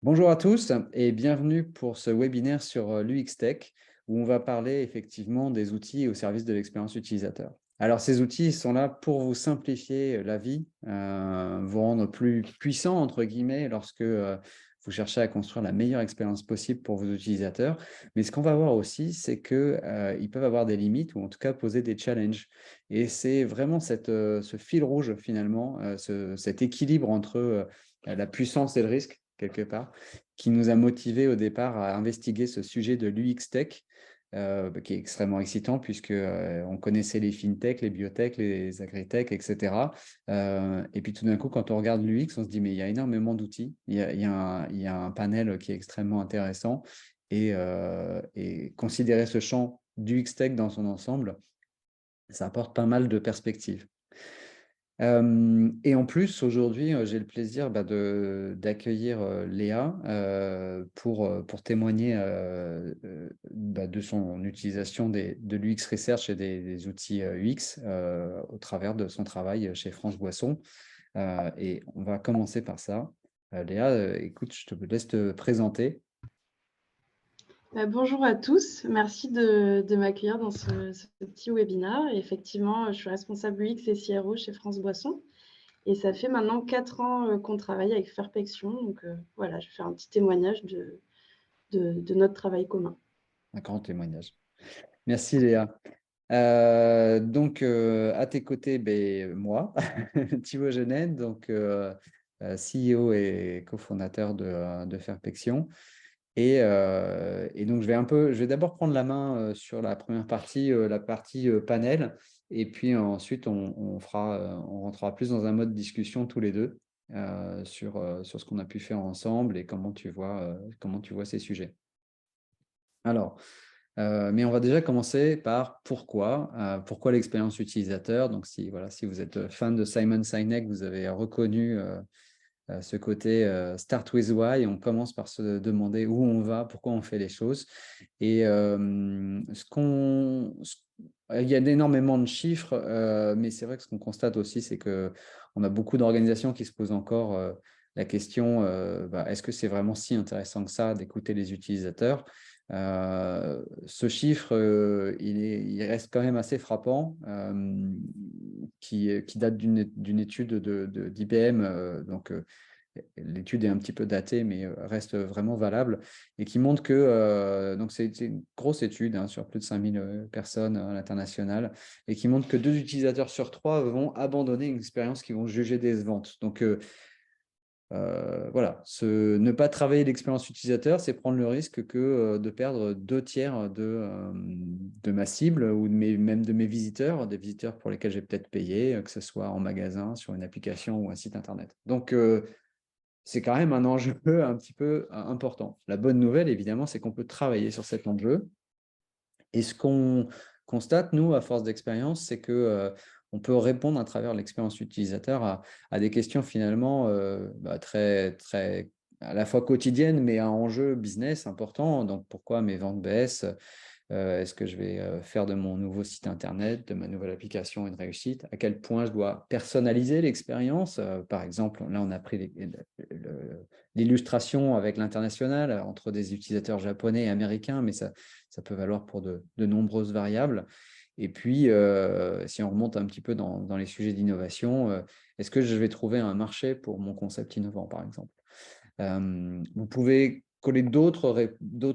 Bonjour à tous et bienvenue pour ce webinaire sur l'UX Tech où on va parler effectivement des outils au service de l'expérience utilisateur. Alors ces outils ils sont là pour vous simplifier la vie, vous rendre plus puissant entre guillemets lorsque vous cherchez à construire la meilleure expérience possible pour vos utilisateurs. Mais ce qu'on va voir aussi, c'est qu'ils peuvent avoir des limites ou en tout cas poser des challenges. Et c'est vraiment ce fil rouge finalement, cet équilibre entre la puissance et le risque quelque part qui nous a motivés au départ à investiguer ce sujet de l'UX Tech, qui est extrêmement excitant puisque on connaissait les fintech, les biotech, les agritech, etc. Et puis tout d'un coup, quand on regarde l'UX, on se dit mais il y a énormément d'outils, il y a un panel qui est extrêmement intéressant et considérer ce champ d'UX Tech dans son ensemble, ça apporte pas mal de perspectives. Et en plus, aujourd'hui, j'ai le plaisir d'accueillir Léa pour témoigner de son utilisation de l'UX Research et des outils UX au travers de son travail chez France Boisson. Et on va commencer par ça. Léa, écoute, je te laisse te présenter. Bonjour à tous, merci de m'accueillir dans ce petit webinaire. Et effectivement, je suis responsable UX et CRO chez France Boisson et ça fait maintenant 4 ans qu'on travaille avec Fairpection. Donc voilà, je vais faire un petit témoignage de notre travail commun. Un grand témoignage. Merci Léa. À tes côtés, moi, Thibaut Genène, CEO et cofondateur de Fairpection. Et donc, je vais d'abord prendre la main sur la première partie, la partie panel, et puis ensuite, on rentrera plus dans un mode discussion tous les deux sur ce qu'on a pu faire ensemble et comment tu vois ces sujets. Alors, mais on va déjà commencer par pourquoi l'expérience utilisateur. Donc, si vous êtes fan de Simon Sinek, vous avez reconnu ce côté Start with Why. On commence par se demander où on va, pourquoi on fait les choses. Et il y a énormément de chiffres, mais c'est vrai que ce qu'on constate aussi, c'est qu'on a beaucoup d'organisations qui se posent encore la question, est-ce que c'est vraiment si intéressant que ça d'écouter les utilisateurs? Ce chiffre, il reste quand même assez frappant, qui date d'une étude d'IBM. L'étude est un petit peu datée, mais reste vraiment valable et qui montre que, donc c'est une grosse étude sur plus de 5000 personnes à l'international et qui montre que 2 utilisateurs sur 3 vont abandonner une expérience qu'ils vont juger décevante. Donc, voilà, ne pas travailler l'expérience utilisateur, c'est prendre le risque de perdre 2 tiers de ma cible ou même de mes visiteurs, des visiteurs pour lesquels j'ai peut-être payé, que ce soit en magasin, sur une application ou un site internet. Donc, c'est quand même un enjeu un petit peu important. La bonne nouvelle, évidemment, c'est qu'on peut travailler sur cet enjeu. Et ce qu'on constate, nous, à force d'expérience, c'est que on peut répondre à travers l'expérience utilisateur à des questions finalement très, très à la fois quotidiennes, mais à enjeu business important. Donc, pourquoi mes ventes baissent? Est-ce que je vais faire de mon nouveau site internet, de ma nouvelle application une réussite? À quel point je dois personnaliser l'expérience? Par exemple, là, on a pris l'illustration avec l'international entre des utilisateurs japonais et américains, mais ça peut valoir pour de nombreuses variables. Et puis, si on remonte un petit peu dans les sujets d'innovation, est-ce que je vais trouver un marché pour mon concept innovant, par exemple? Vous pouvez coller d'autres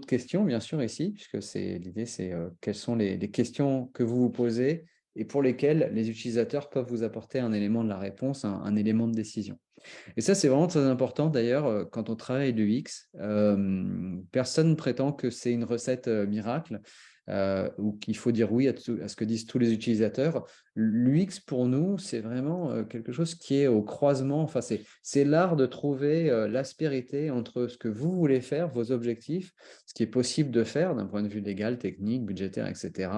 questions, bien sûr, ici, puisque l'idée, c'est quelles sont les questions que vous vous posez et pour lesquelles les utilisateurs peuvent vous apporter un élément de la réponse, un élément de décision. Et ça, c'est vraiment très important. D'ailleurs, quand on travaille l'UX, personne ne prétend que c'est une recette miracle ou qu'il faut dire oui à ce que disent tous les utilisateurs. L'UX, pour nous, c'est vraiment quelque chose qui est au croisement. Enfin, c'est l'art de trouver l'aspérité entre ce que vous voulez faire, vos objectifs, ce qui est possible de faire d'un point de vue légal, technique, budgétaire, etc.,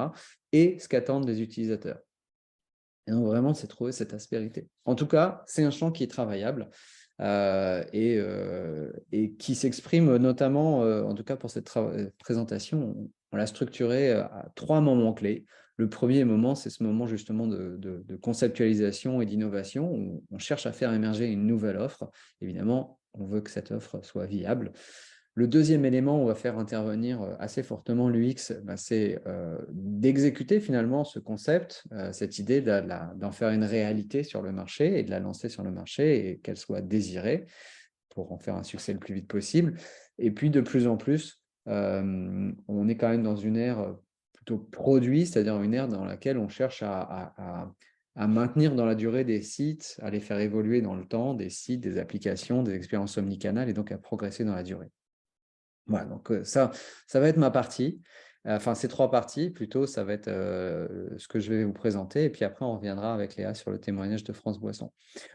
et ce qu'attendent les utilisateurs. Et donc, vraiment, c'est trouver cette aspérité. En tout cas, c'est un champ qui est travaillable et qui s'exprime notamment, en tout cas pour cette présentation, on l'a structuré à 3 moments clés. Le premier moment, c'est ce moment justement de conceptualisation et d'innovation où on cherche à faire émerger une nouvelle offre. Évidemment, on veut que cette offre soit viable. Le deuxième élément où on va faire intervenir assez fortement l'UX, c'est d'exécuter finalement ce concept, cette idée d'en faire une réalité sur le marché et de la lancer sur le marché et qu'elle soit désirée pour en faire un succès le plus vite possible. Et puis de plus en plus, on est quand même dans une ère plutôt produit, c'est-à-dire une ère dans laquelle on cherche à maintenir dans la durée des sites, à les faire évoluer dans le temps, des sites, des applications, des expériences omnicanales et donc à progresser dans la durée. Voilà, donc ça va être ma partie. Enfin, ces 3 parties, plutôt, ça va être ce que je vais vous présenter. Et puis après, on reviendra avec Léa sur le témoignage de France Boisson.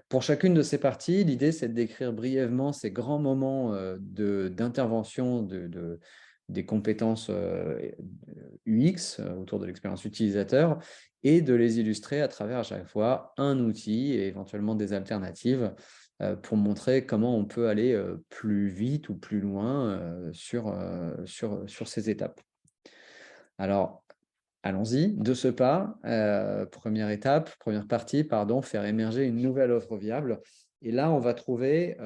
Pour chacune de ces parties, l'idée, c'est de décrire brièvement ces grands moments d'intervention des compétences UX autour de l'expérience utilisateur et de les illustrer à travers à chaque fois un outil et éventuellement des alternatives pour montrer comment on peut aller plus vite ou plus loin sur ces étapes. Alors, allons-y. De ce pas, première étape, première partie, pardon, faire émerger une nouvelle offre viable. Et là, on va trouver,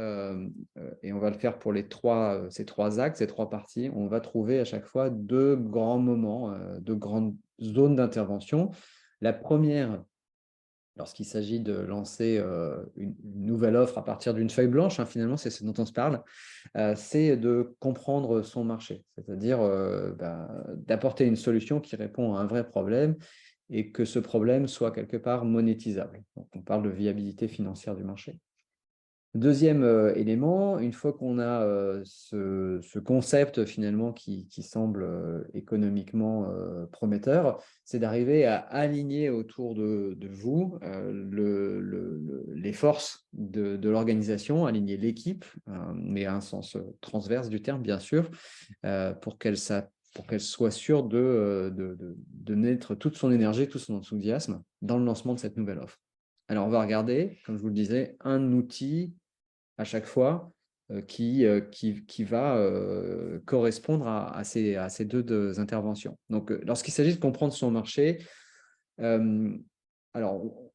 et on va le faire pour ces 3 axes, ces 3 parties, on va trouver à chaque fois 2 grands moments, 2 grandes zones d'intervention. La première, lorsqu'il s'agit de lancer une nouvelle offre à partir d'une feuille blanche, finalement, c'est ce dont on se parle, c'est de comprendre son marché, c'est-à-dire d'apporter une solution qui répond à un vrai problème et que ce problème soit quelque part monétisable. Donc, on parle de viabilité financière du marché. Deuxième élément, une fois qu'on a ce concept finalement qui semble économiquement prometteur, c'est d'arriver à aligner autour de vous les forces de l'organisation, aligner l'équipe, mais à un sens transverse du terme, bien sûr, pour qu'elle soit sûre de mettre toute son énergie, tout son enthousiasme dans le lancement de cette nouvelle offre. Alors, on va regarder, comme je vous le disais, un outil à chaque fois qui va correspondre à ces deux interventions. Donc, lorsqu'il s'agit de comprendre son marché, alors,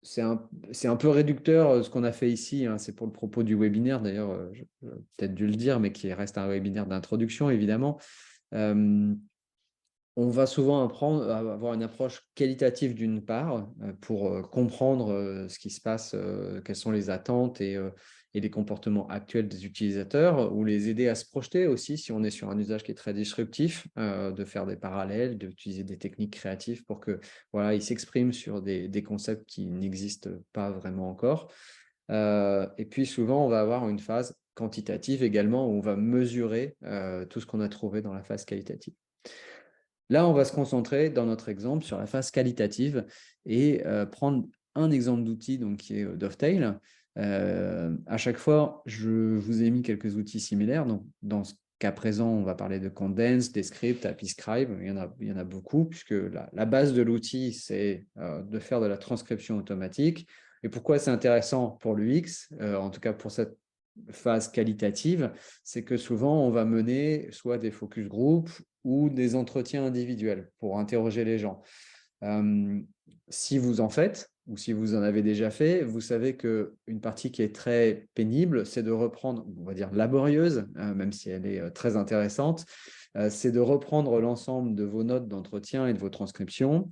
c'est un peu réducteur ce qu'on a fait ici, c'est pour le propos du webinaire, d'ailleurs, j'ai peut-être dû le dire, mais qui reste un webinaire d'introduction, évidemment. On va souvent avoir une approche qualitative d'une part pour comprendre ce qui se passe, quelles sont les attentes et les comportements actuels des utilisateurs, ou les aider à se projeter aussi si on est sur un usage qui est très disruptif, de faire des parallèles, d'utiliser des techniques créatives pour que voilà, ils s'expriment sur des concepts qui n'existent pas vraiment encore. Et puis souvent, on va avoir une phase quantitative également où on va mesurer tout ce qu'on a trouvé dans la phase qualitative. Là, on va se concentrer dans notre exemple sur la phase qualitative et prendre un exemple d'outil qui est Dovetail. À chaque fois, je vous ai mis quelques outils similaires. Donc, dans ce cas présent, on va parler de Condense, Descript, AppyScribe. Il y en a beaucoup, puisque la base de l'outil, c'est de faire de la transcription automatique. Et pourquoi c'est intéressant pour l'UX, en tout cas pour cette phase qualitative, c'est que souvent, on va mener soit des focus group ou des entretiens individuels pour interroger les gens. Si vous en faites, ou si vous en avez déjà fait, vous savez qu'une partie qui est très pénible, c'est de reprendre, on va dire laborieuse, même si elle est très intéressante, c'est de reprendre l'ensemble de vos notes d'entretien et de vos transcriptions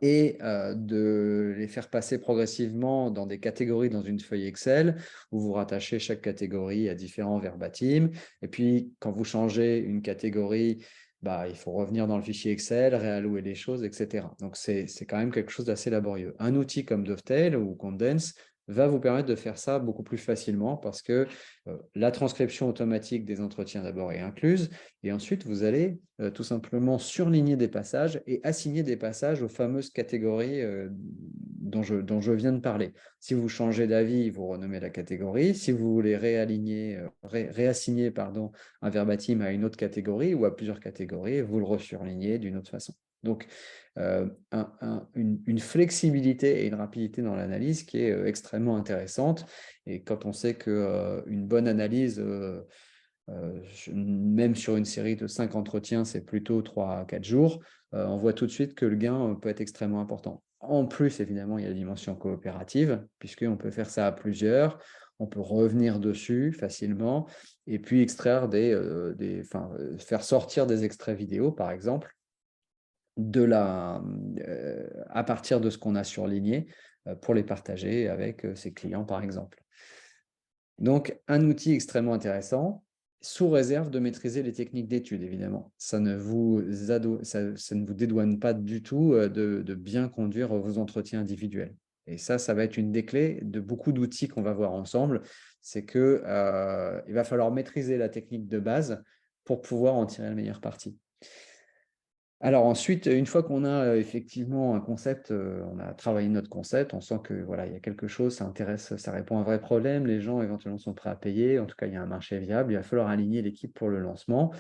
et de les faire passer progressivement dans des catégories dans une feuille Excel où vous rattachez chaque catégorie à différents verbatim. Et puis, quand vous changez une catégorie, il faut revenir dans le fichier Excel, réallouer les choses, etc. Donc, c'est quand même quelque chose d'assez laborieux. Un outil comme Dovetail ou Condense va vous permettre de faire ça beaucoup plus facilement parce que la transcription automatique des entretiens d'abord est incluse et ensuite vous allez tout simplement surligner des passages et assigner des passages aux fameuses catégories dont je viens de parler. Si vous changez d'avis, vous renommez la catégorie. Si vous voulez réassigner un verbatim à une autre catégorie ou à plusieurs catégories, vous le resurlignez d'une autre façon. Donc, une flexibilité et une rapidité dans l'analyse qui est extrêmement intéressante. Et quand on sait qu'une bonne analyse, même sur une série de 5 entretiens, c'est plutôt 3 à 4 jours, on voit tout de suite que le gain peut être extrêmement important. En plus, évidemment, il y a la dimension coopérative, puisqu'on peut faire ça à plusieurs. on peut revenir dessus facilement et puis extraire faire sortir des extraits vidéo, par exemple, à partir de ce qu'on a surligné pour les partager avec ses clients, par exemple. Donc, un outil extrêmement intéressant, sous réserve de maîtriser les techniques d'étude, évidemment. Ça ne vous dédouane pas du tout de bien conduire vos entretiens individuels. Et ça va être une des clés de beaucoup d'outils qu'on va voir ensemble. C'est qu'il va falloir maîtriser la technique de base pour pouvoir en tirer le meilleur parti. Alors ensuite, une fois qu'on a effectivement un concept, on a travaillé notre concept, on sent que voilà, il y a quelque chose, ça intéresse, ça répond à un vrai problème, les gens éventuellement sont prêts à payer, en tout cas, il y a un marché viable, il va falloir aligner l'équipe pour le lancement.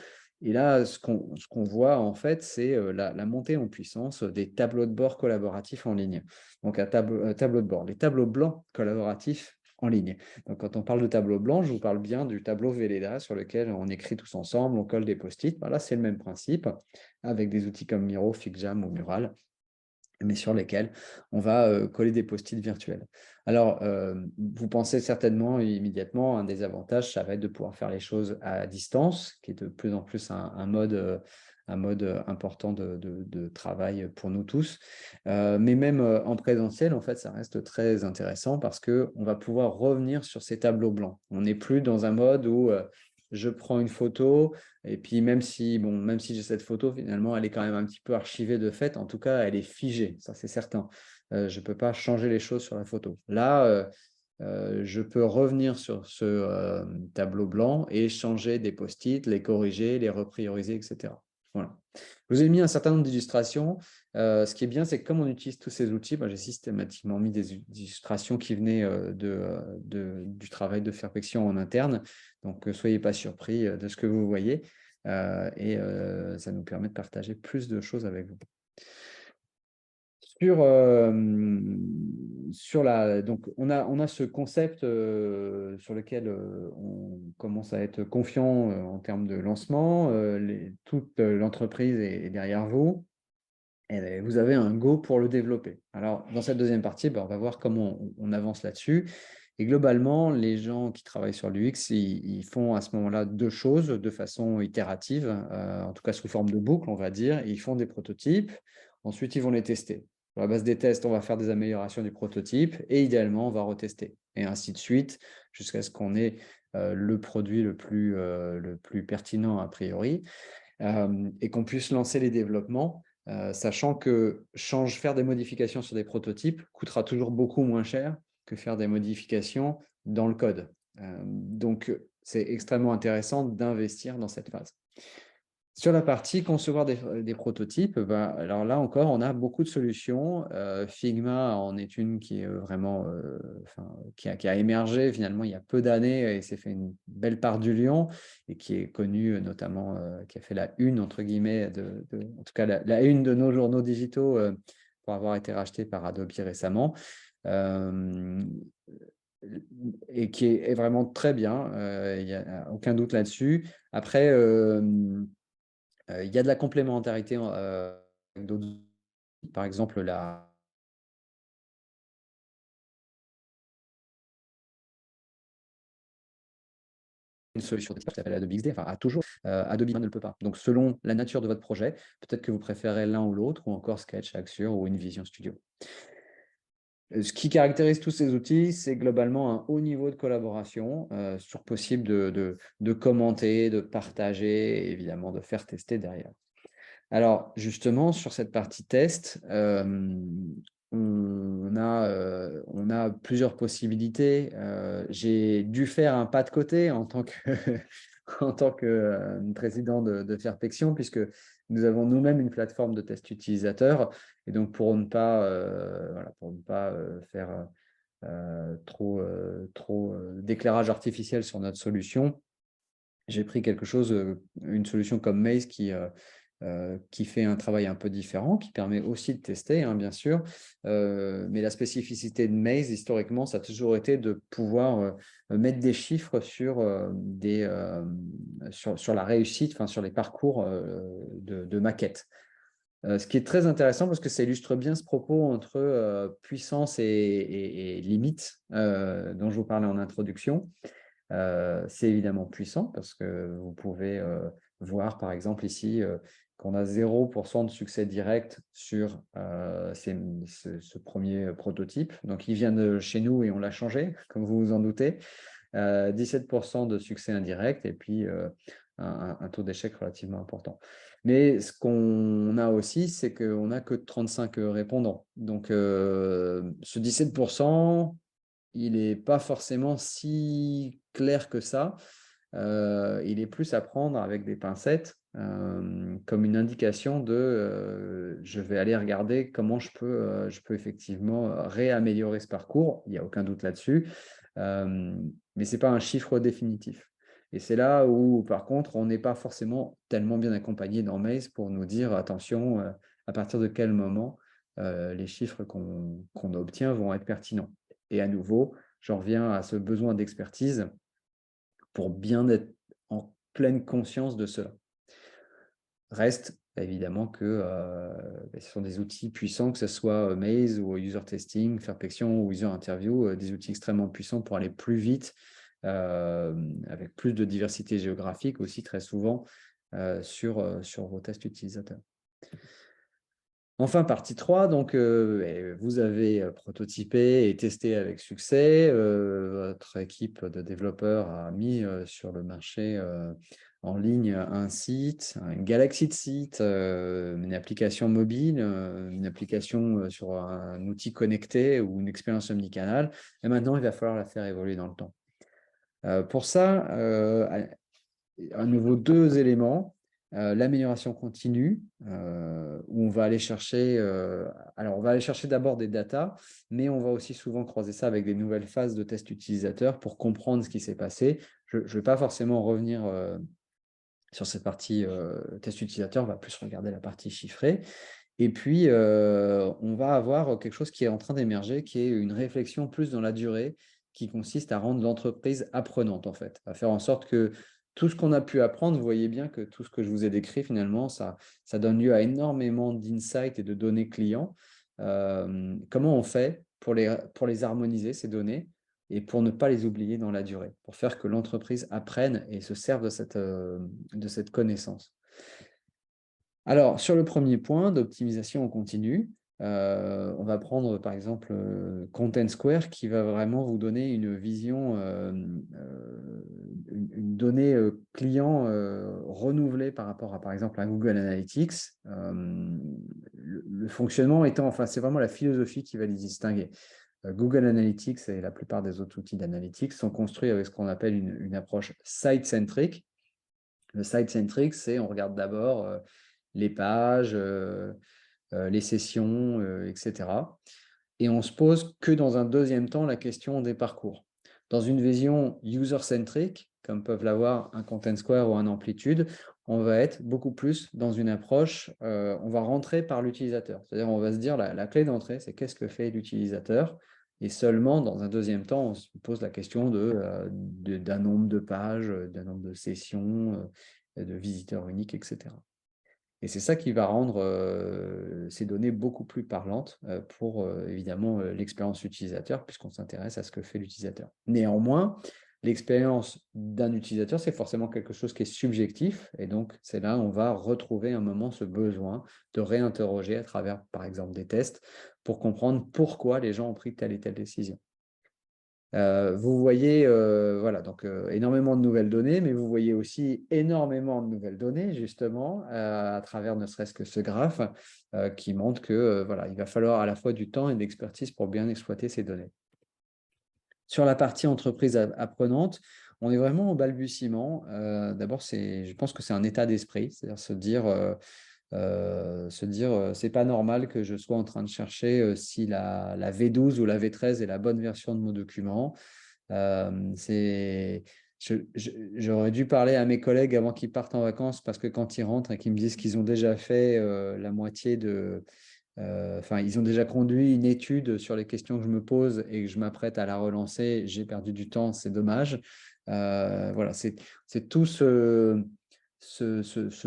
Et là, ce qu'on voit en fait, c'est la montée en puissance des tableaux de bord collaboratifs en ligne. Donc un tableau de bord, les tableaux blancs collaboratifs en ligne. Donc quand on parle de tableau blanc, je vous parle bien du tableau Velleda sur lequel on écrit tous ensemble, on colle des post-it. Voilà, c'est le même principe avec des outils comme Miro, FigJam ou Mural, mais sur lesquels on va coller des post-it virtuels. Alors, vous pensez certainement immédiatement, un des avantages, ça va être de pouvoir faire les choses à distance, qui est de plus en plus un mode important de travail pour nous tous. Mais même en présentiel, en fait, ça reste très intéressant parce qu'on va pouvoir revenir sur ces tableaux blancs. On n'est plus dans un mode où je prends une photo, et puis même si j'ai cette photo, finalement, elle est quand même un petit peu archivée de fait. En tout cas, elle est figée, ça c'est certain. Je ne peux pas changer les choses sur la photo. Là, je peux revenir sur ce tableau blanc et changer des post-it, les corriger, les reprioriser, etc. Voilà. Je vous ai mis un certain nombre d'illustrations. Ce qui est bien, c'est que comme on utilise tous ces outils, j'ai systématiquement mis des illustrations qui venaient du travail de Fairpexion en interne. Donc, soyez pas surpris de ce que vous voyez. Et ça nous permet de partager plus de choses avec vous. Donc on a ce concept sur lequel on commence à être confiant en termes de lancement. Toute l'entreprise est derrière vous. Et vous avez un go pour le développer. Alors, dans cette deuxième partie, on va voir comment on avance là-dessus. Et globalement, les gens qui travaillent sur l'UX, ils font à ce moment-là deux choses de façon itérative, en tout cas sous forme de boucle, on va dire. Ils font des prototypes, ensuite ils vont les tester. Sur la base des tests, on va faire des améliorations du prototype et idéalement, on va retester. Et ainsi de suite, jusqu'à ce qu'on ait le produit le plus pertinent a priori et qu'on puisse lancer les développements. Sachant que faire des modifications sur des prototypes coûtera toujours beaucoup moins cher que faire des modifications dans le code. Donc, c'est extrêmement intéressant d'investir dans cette phase. Sur la partie concevoir des prototypes, alors là encore, on a beaucoup de solutions. Figma en est une qui est vraiment qui a émergé finalement il y a peu d'années et s'est fait une belle part du lion et qui est connue notamment, qui a fait la une, entre guillemets, en tout cas la une de nos journaux digitaux pour avoir été racheté par Adobe récemment. Et qui est vraiment très bien, il n'y a aucun doute là-dessus. Après, il y a de la complémentarité avec d'autres, par exemple une solution qui s'appelle Adobe XD, enfin, a toujours, Adobe ne le peut pas. Donc, selon la nature de votre projet, peut-être que vous préférez l'un ou l'autre, ou encore Sketch, Axure ou InVision Studio. Ce qui caractérise tous ces outils, c'est globalement un haut niveau de collaboration, sur possible de commenter, de partager et évidemment de faire tester derrière. Alors, justement, sur cette partie test, on a plusieurs possibilités. J'ai dû faire un pas de côté en tant que, en tant que président de Fairpexion, puisque nous avons nous-mêmes une plateforme de test utilisateur. Et donc, pour ne pas faire trop d'éclairage artificiel sur notre solution, j'ai pris une solution comme Maze qui fait un travail un peu différent, qui permet aussi de tester, hein, bien sûr. Mais la spécificité de Maze, historiquement, ça a toujours été de pouvoir mettre des chiffres sur la réussite, sur les parcours de maquettes. Ce qui est très intéressant parce que ça illustre bien ce propos entre puissance et limite dont je vous parlais en introduction. C'est évidemment puissant parce que vous pouvez voir par exemple ici qu'on a 0% de succès direct sur ce premier prototype. Donc il vient de chez nous et on l'a changé, comme vous vous en doutez. 17% de succès indirect et puis un taux d'échec relativement important. Mais ce qu'on a aussi, c'est qu'on n'a que 35 répondants. Donc, ce 17%, il n'est pas forcément si clair que ça. Il est plus à prendre avec des pincettes, comme une indication de je vais aller regarder comment je peux effectivement réaméliorer ce parcours. Il n'y a aucun doute là-dessus. Mais ce n'est pas un chiffre définitif. Et c'est là où, par contre, on n'est pas forcément tellement bien accompagné dans Maze pour nous dire, attention, à partir de quel moment les chiffres qu'on obtient vont être pertinents. Et à nouveau, j'en reviens à ce besoin d'expertise pour bien être en pleine conscience de cela. Reste évidemment que ce sont des outils puissants, que ce soit Maze ou User Testing, Fairplexion ou User Interview, des outils extrêmement puissants pour aller plus vite, avec plus de diversité géographique aussi très souvent sur vos tests utilisateurs. Enfin, partie 3, donc vous avez prototypé et testé avec succès. Votre équipe de développeurs a mis sur le marché en ligne un site, une galaxie de sites, une application mobile, une application sur un outil connecté ou une expérience omnicanale. Et maintenant, il va falloir la faire évoluer dans le temps. Pour ça, à nouveau 2 éléments. L'amélioration continue, où on va aller chercher, alors on va aller chercher d'abord des datas, mais on va aussi souvent croiser ça avec des nouvelles phases de test utilisateur pour comprendre ce qui s'est passé. Je ne vais pas forcément revenir sur cette partie test utilisateur, on va plus regarder la partie chiffrée. Et puis, on va avoir quelque chose qui est en train d'émerger, qui est une réflexion plus dans la durée, qui consiste à rendre l'entreprise apprenante, en fait, à faire en sorte que tout ce qu'on a pu apprendre, vous voyez bien que tout ce que je vous ai décrit, finalement, ça donne lieu à énormément d'insights et de données clients. Comment on fait pour les harmoniser, ces données, et pour ne pas les oublier dans la durée, pour faire que l'entreprise apprenne et se serve de cette connaissance. Alors, sur le premier point d'optimisation en continu, on va prendre par exemple Content Square qui va vraiment vous donner une vision, une donnée client renouvelée par rapport à par exemple à Google Analytics. Le fonctionnement étant, enfin c'est vraiment la philosophie qui va les distinguer. Google Analytics et la plupart des autres outils d'analytics sont construits avec ce qu'on appelle une approche site-centric. Le site-centric, c'est on regarde d'abord les pages, les sessions, etc. Et on se pose que dans un deuxième temps la question des parcours. Dans une vision user-centric, comme peuvent l'avoir un Content Square ou un Amplitude, on va être beaucoup plus dans une approche, on va rentrer par l'utilisateur. C'est-à-dire on va se dire la clé d'entrée, c'est qu'est-ce que fait l'utilisateur. Et seulement, dans un deuxième temps, on se pose la question d'un nombre de pages, d'un nombre de sessions, de visiteurs uniques, etc. Et c'est ça qui va rendre ces données beaucoup plus parlantes pour évidemment l'expérience utilisateur, puisqu'on s'intéresse à ce que fait l'utilisateur. Néanmoins, l'expérience d'un utilisateur, c'est forcément quelque chose qui est subjectif. Et donc, c'est là où on va retrouver un moment ce besoin de réinterroger à travers, par exemple, des tests pour comprendre pourquoi les gens ont pris telle et telle décision. Vous voyez voilà, donc, énormément de nouvelles données, mais vous voyez aussi énormément de nouvelles données, justement, à travers ne serait-ce que ce graphe qui montre que voilà, il va falloir à la fois du temps et de l'expertise pour bien exploiter ces données. Sur la partie entreprise apprenante, on est vraiment au balbutiement. D'abord, je pense que c'est un état d'esprit, c'est-à-dire se dire c'est pas normal que je sois en train de chercher si la V12 ou la V13 est la bonne version de mon document. J'aurais dû parler à mes collègues avant qu'ils partent en vacances parce que quand ils rentrent et qu'ils me disent qu'ils ont déjà fait la moitié de... Enfin, ils ont déjà conduit une étude sur les questions que je me pose et que je m'apprête à la relancer, j'ai perdu du temps, c'est dommage. Voilà, c'est tout ce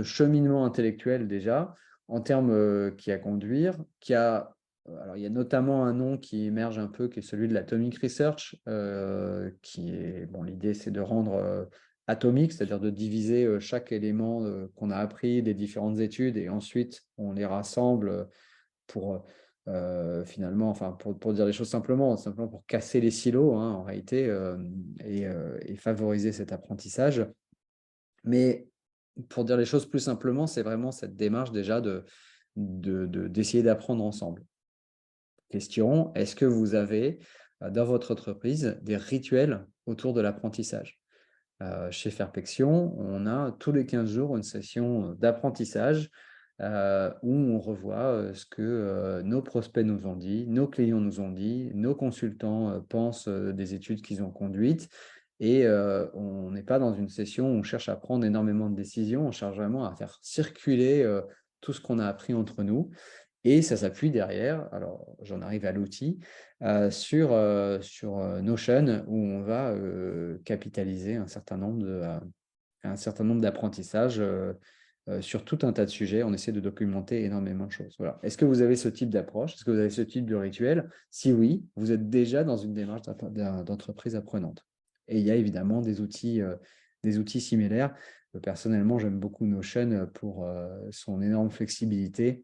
cheminement intellectuel déjà. en termes qui à conduire, alors il y a notamment un nom qui émerge un peu, qui est celui de l'Atomic Research, qui est, bon, l'idée c'est de rendre atomique, c'est-à-dire de diviser chaque élément qu'on a appris des différentes études et ensuite on les rassemble pour finalement, enfin pour dire les choses simplement pour casser les silos en réalité et favoriser cet apprentissage. Mais pour dire les choses plus simplement, c'est vraiment cette démarche déjà d'essayer d'apprendre ensemble. Question, est-ce que vous avez dans votre entreprise des rituels autour de l'apprentissage? Chez Fairpection, on a tous les 15 jours une session d'apprentissage où on revoit ce que nos prospects nous ont dit, nos clients nous ont dit, nos consultants pensent des études qu'ils ont conduites. Et on n'est pas dans une session où on cherche à prendre énormément de décisions, on cherche vraiment à faire circuler tout ce qu'on a appris entre nous. Et ça s'appuie derrière, alors j'en arrive à l'outil, sur Notion où on va capitaliser un certain nombre d'apprentissages sur tout un tas de sujets. On essaie de documenter énormément de choses. Voilà. Est-ce que vous avez ce type d'approche? Est-ce que vous avez ce type de rituel? Si oui, vous êtes déjà dans une démarche d'entreprise apprenante. Et il y a évidemment des outils similaires. Personnellement, j'aime beaucoup Notion pour son énorme flexibilité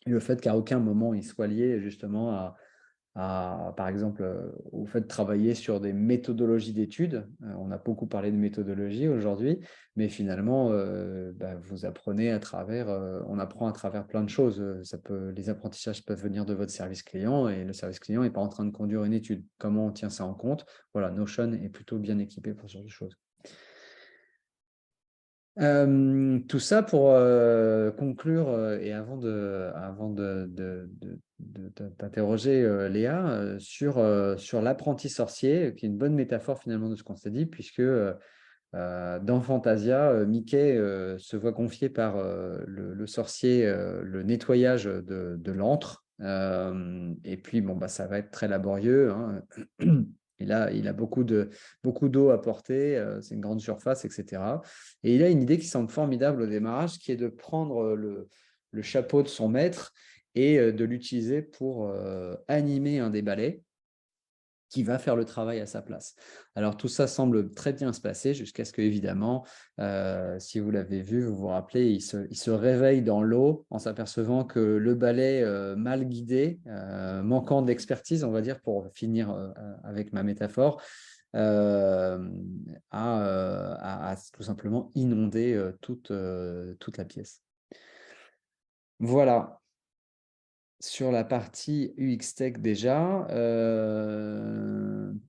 et le fait qu'à aucun moment il soit lié justement par exemple, au fait de travailler sur des méthodologies d'études. On a beaucoup parlé de méthodologie aujourd'hui, mais finalement, vous apprenez on apprend à travers plein de choses. Les apprentissages peuvent venir de votre service client et le service client n'est pas en train de conduire une étude. Comment on tient ça en compte? Voilà, Notion est plutôt bien équipé pour ce genre de choses. Tout ça pour conclure et avant de t'interroger, Léa, sur l'apprenti sorcier, qui est une bonne métaphore finalement de ce qu'on s'est dit, puisque dans Fantasia, Mickey se voit confier par le sorcier le nettoyage de l'antre. Et puis, bon, ça va être très laborieux. Il a beaucoup d'eau à porter, c'est une grande surface, etc. Et il a une idée qui semble formidable au démarrage, qui est de prendre le chapeau de son maître et de l'utiliser pour animer un des balais qui va faire le travail à sa place. Alors tout ça semble très bien se passer jusqu'à ce que, évidemment, si vous l'avez vu, vous vous rappelez, il se réveille dans l'eau en s'apercevant que le balai mal guidé, manquant d'expertise, on va dire, pour finir avec ma métaphore, a tout simplement inondé toute la pièce. Voilà. Sur la partie UX Tech déjà,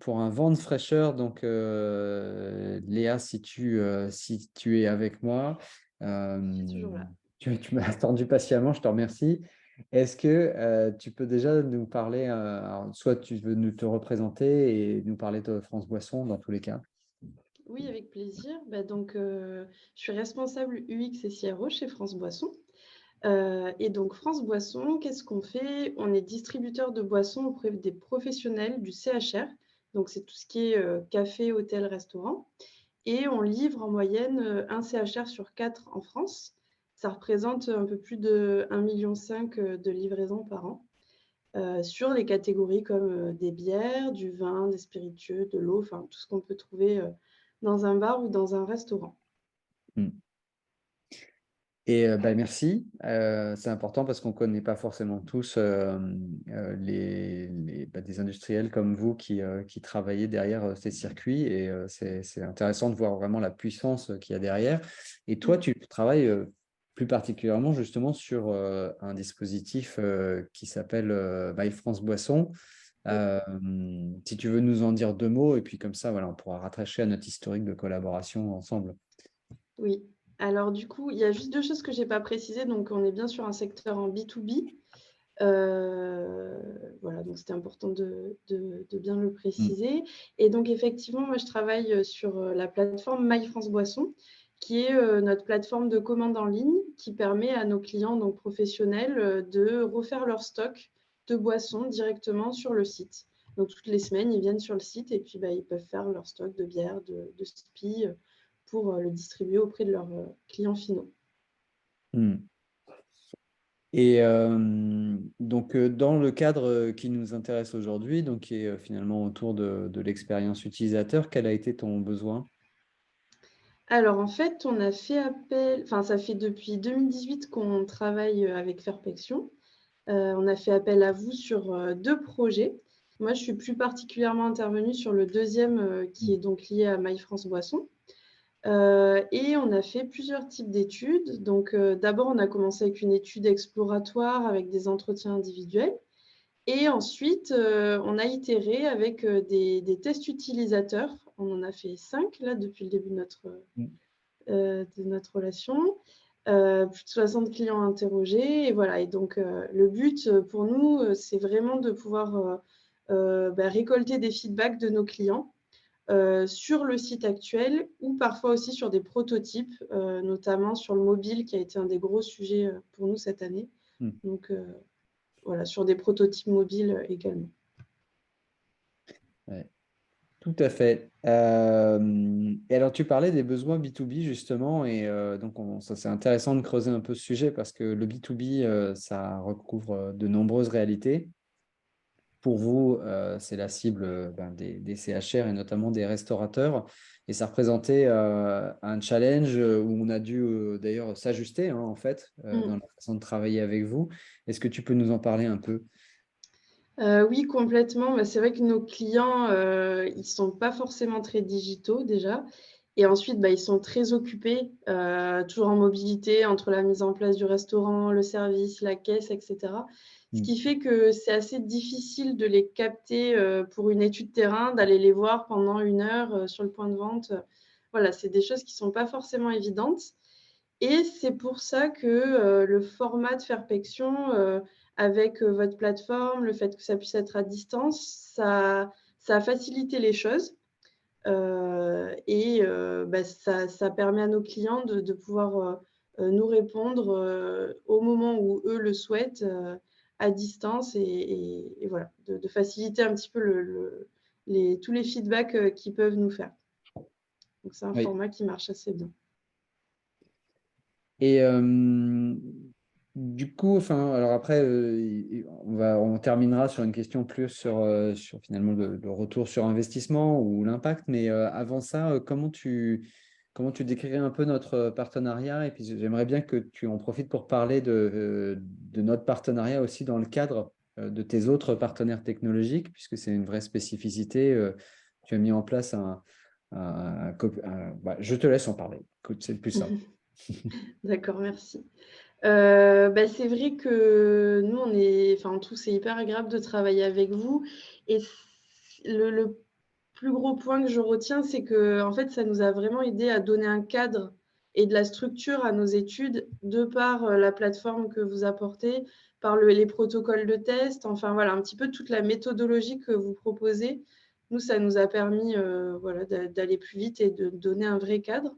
pour un vent de fraîcheur, donc Léa, si tu es avec moi, Je suis toujours là. tu m'as attendu patiemment, je te remercie. Est-ce que tu peux déjà nous parler, alors, soit tu veux nous te représenter et nous parler de France Boisson dans tous les cas? Oui, avec plaisir. Je suis responsable UX et CRO chez France Boisson. Et donc France Boisson, qu'est-ce qu'on fait? On est distributeur de boissons auprès des professionnels du CHR. Donc c'est tout ce qui est café, hôtel, restaurant. Et on livre en moyenne un CHR sur 4 en France. Ça représente un peu plus de 1,5 million de livraisons par an sur les catégories comme des bières, du vin, des spiritueux, de l'eau, enfin tout ce qu'on peut trouver dans un bar ou dans un restaurant. Hmm. Et merci. C'est important parce qu'on ne connaît pas forcément tous des industriels comme vous qui travaillez derrière ces circuits. Et c'est intéressant de voir vraiment la puissance qu'il y a derrière. Et toi, tu travailles plus particulièrement justement sur un dispositif qui s'appelle My France Boisson. Si tu veux nous en dire deux mots, et puis comme ça, voilà, on pourra rattacher à notre historique de collaboration ensemble. Oui. Alors du coup, il y a juste 2 choses que j'ai pas précisées. Donc on est bien sur un secteur en B2B. Voilà, donc c'était important de bien le préciser. Et donc effectivement, moi je travaille sur la plateforme My France Boisson, qui est notre plateforme de commande en ligne qui permet à nos clients donc professionnels de refaire leur stock de boissons directement sur le site. Donc toutes les semaines, ils viennent sur le site et puis ils peuvent faire leur stock de bière, de spi pour le distribuer auprès de leurs clients finaux. Hmm. Et donc, dans le cadre qui nous intéresse aujourd'hui, donc qui est finalement autour de l'expérience utilisateur, quel a été ton besoin? Alors en fait, on a fait appel enfin ça fait depuis 2018 qu'on travaille, avec Fairpection. On a fait appel à vous sur, 2 projets. Moi, je suis plus particulièrement intervenue sur le deuxième, qui est donc lié à My France Boisson. Et on a fait plusieurs types d'études. Donc, d'abord, on a commencé avec une étude exploratoire avec des entretiens individuels et ensuite, on a itéré avec, des tests utilisateurs. On en a fait 5 là depuis le début Mm. de notre relation. Plus de 60 clients interrogés et voilà et donc le but, pour nous, c'est vraiment de pouvoir, récolter des feedbacks de nos clients, sur le site actuel ou parfois aussi sur des prototypes, notamment sur le mobile qui a été un des gros sujets, pour nous cette année. Mm. Donc voilà, sur des prototypes mobiles, également. Ouais. Tout à fait. Et alors, tu parlais des besoins B2B justement, et donc ça c'est intéressant de creuser un peu ce sujet parce que le B2B, ça recouvre de nombreuses réalités. Pour vous, c'est la cible des CHR et notamment des restaurateurs. Et ça représentait un challenge où on a dû d'ailleurs s'ajuster hein, en fait dans Mmh. la façon de travailler avec vous. Est-ce que tu peux nous en parler un peu? Oui, complètement. Bah, c'est vrai que nos clients, ils sont pas forcément très digitaux déjà et ensuite, ils sont très occupés, toujours en mobilité entre la mise en place du restaurant, le service, la caisse et cetera. Ce Mm. qui fait que c'est assez difficile de les capter, pour une étude terrain, d'aller les voir pendant 1 heure, sur le point de vente. Voilà, c'est des choses qui sont pas forcément évidentes et c'est pour ça que, le format de Fairpection, avec, votre plateforme, le fait que ça puisse être à distance, ça a facilité les choses, et ça permet à nos clients de pouvoir, nous répondre, au moment où eux le souhaitent, à distance et voilà, de faciliter un petit peu tous les feedbacks, qu'ils peuvent nous faire. Donc c'est un Oui. format qui marche assez bien. Et du coup, enfin, alors après, on terminera sur une question plus sur finalement le retour sur investissement ou l'impact. Mais avant ça, comment tu décrirais un peu notre partenariat? Et puis j'aimerais bien que tu en profites pour parler de notre partenariat aussi dans le cadre de tes autres partenaires technologiques, puisque c'est une vraie spécificité. Tu as mis en place je te laisse en parler. Écoute, c'est le plus simple. D'accord, merci. C'est vrai que nous, enfin, en tout, c'est hyper agréable de travailler avec vous et le plus gros point que je retiens, c'est que en fait, ça nous a vraiment aidé à donner un cadre et de la structure à nos études de par, la plateforme que vous apportez, par les protocoles de test, enfin voilà, un petit peu toute la méthodologie que vous proposez. Nous, ça nous a permis, voilà, d'aller plus vite et de donner un vrai cadre.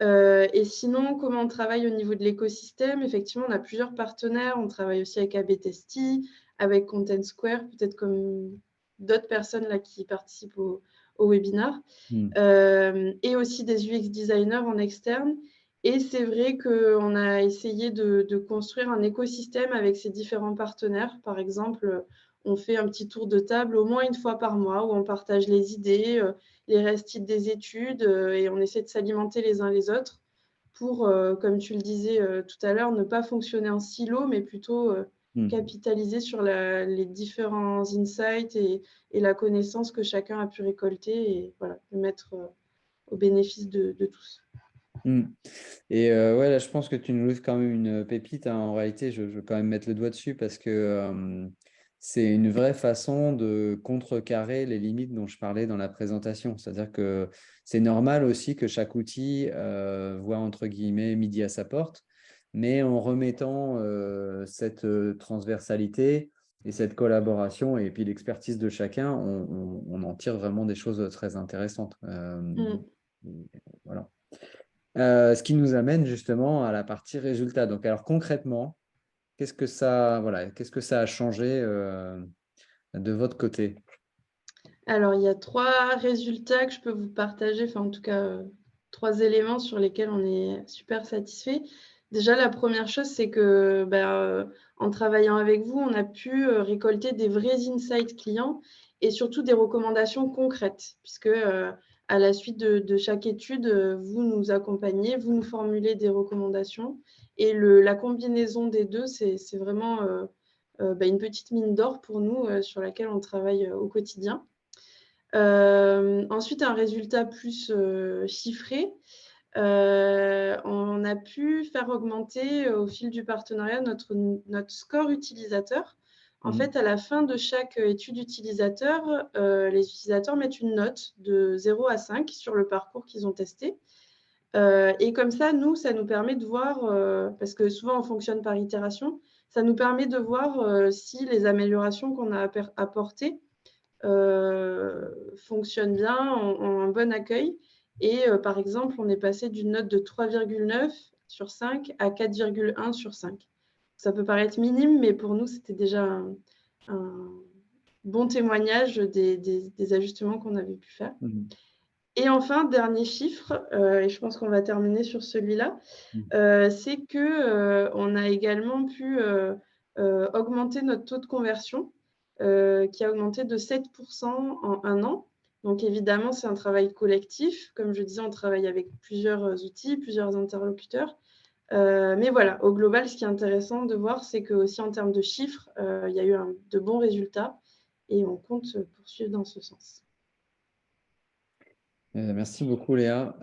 Et sinon, comment on travaille au niveau de l'écosystème? Effectivement, on a plusieurs partenaires. On travaille aussi avec AB-Testi, avec Content Square, peut-être comme d'autres personnes là qui participent au webinar, Hmm. et aussi des UX designers en externe. Et c'est vrai qu'on a essayé de construire un écosystème avec ces différents partenaires. Par exemple, on fait un petit tour de table au moins 1 fois par mois où on partage les idées, les restes des études, et on essaie de s'alimenter les uns les autres pour, comme tu le disais, tout à l'heure, ne pas fonctionner en silo, mais plutôt, Hmm. capitaliser sur les différents insights et la connaissance que chacun a pu récolter et voilà, le mettre, au bénéfice de tous. Hmm. Et ouais, là, je pense que tu nous livres quand même une pépite, hein. En réalité, je veux quand même mettre le doigt dessus parce que c'est une vraie façon de contrecarrer les limites dont je parlais dans la présentation. C'est-à-dire que c'est normal aussi que chaque outil voit entre guillemets midi à sa porte, mais en remettant cette transversalité et cette collaboration et puis l'expertise de chacun, on en tire vraiment des choses très intéressantes. Mmh. Voilà. Ce qui nous amène justement à la partie résultat. Donc, alors concrètement, qu'est-ce que ça a changé de votre côté? Alors, il y a 3 résultats que je peux vous partager, enfin, en tout cas, 3 éléments sur lesquels on est super satisfait. Déjà, la première chose, c'est que, en travaillant avec vous, on a pu, récolter des vrais insights clients et surtout des recommandations concrètes puisque, à la suite de chaque étude, vous nous accompagnez, vous nous formulez des recommandations et la combinaison des 2, c'est vraiment, une petite mine d'or pour nous, sur laquelle on travaille, au quotidien. Ensuite, un résultat plus, chiffré. On a pu faire augmenter, au fil du partenariat notre score utilisateur. En Mmh. fait, à la fin de chaque, étude utilisateur, les utilisateurs mettent une note de 0 à 5 sur le parcours qu'ils ont testé. Et comme ça, nous, ça nous permet de voir, parce que souvent on fonctionne par itération, ça nous permet de voir, si les améliorations qu'on a apportées, fonctionnent bien, ont un bon accueil et par exemple, on est passé d'une note de 3,9 sur 5 à 4,1 sur 5. Ça peut paraître minime, mais pour nous, c'était déjà un bon témoignage des ajustements qu'on avait pu faire. Mmh. Et enfin, dernier chiffre, et je pense qu'on va terminer sur celui-là, Mmh. c'est que, on a également pu, augmenter notre taux de conversion, qui a augmenté de 7 en 1 an. Donc évidemment, c'est un travail collectif. Comme je disais, on travaille avec plusieurs, outils, plusieurs interlocuteurs. Mais voilà, au global, ce qui est intéressant de voir, c'est qu'aussi en termes de chiffres, il y a eu de bons résultats et on compte, poursuivre dans ce sens. Merci beaucoup Léa.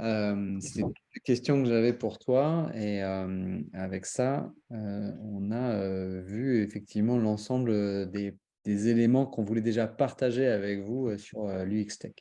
C'était toutes les questions que j'avais pour toi et avec ça, on a, vu effectivement l'ensemble, des éléments qu'on voulait déjà partager avec vous, sur, l'UX Tech.